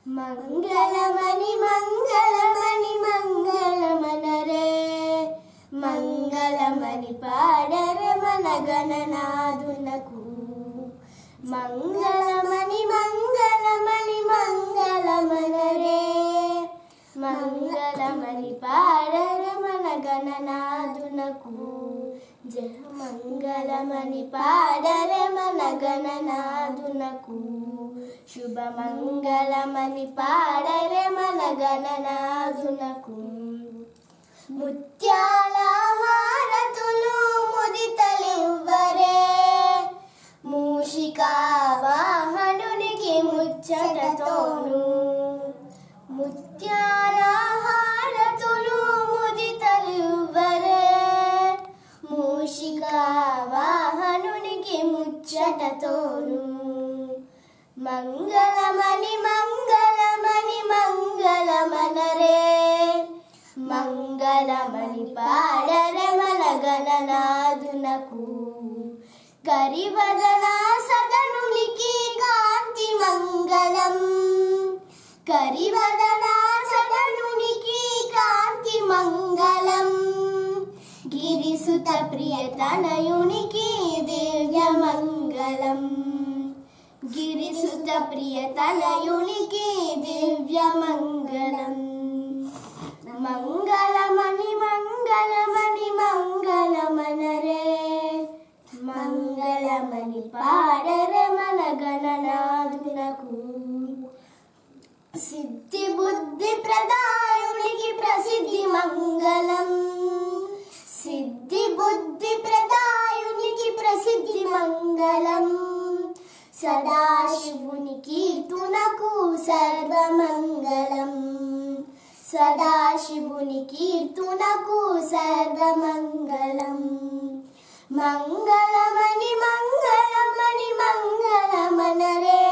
మంగళమని మంగళమని మంగళమనరే మంగళమని పాడరే మన గణనాథునకు మంగళమని మంగళమని మంగళమనరే మంగళమని పాడరే మన గణనాథునకు జయ మంగళమని పాడరే మన గణనాథునకు శుభమంగళమని పాడరే మన గణనాథునకు ముత్యాల హారతులు ముదితలివ్వరే మూషికా వాహనునికి ముచ్చటతోను ముత్యాల హారతులు ముదితలివ్వరే మూషికా వాహనునికి ముచ్చటతోను మంగళమని మంగళమని మంగళమనరే మంగళమని పాడరే మన గణనాథునకు కరివదన సదనునికి కాంతి మంగళం కరివదన సదనునికి కాంతి మంగళం గిరిసుత ప్రియతనయునికి దివ్య మంగళం గిరిసుత ప్రియతనయునికి దివ్య మంగళం మంగళమని మంగళమని మంగళమనరే మంగళమని పాడరే మన గణనాథునకు సిద్ధి బుద్ధి ప్రదాయునికి ప్రసిద్ధి మంగళం సిద్ధి బుద్ధి ప్రదాయునికి ప్రసిద్ధి మంగళం సదాశివుని కీర్తునకు సర్వమంగళం సదాశివుని కీర్తునకు సర్వమంగళం మంగళమని మంగళమని మంగళమనరే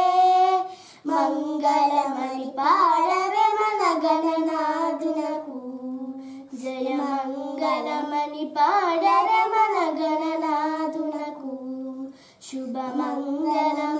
మంగళమని పాడరే మన గణనాథునకు జయ మంగళమని పాడరే మన గణనాథునకు శుభమంగళం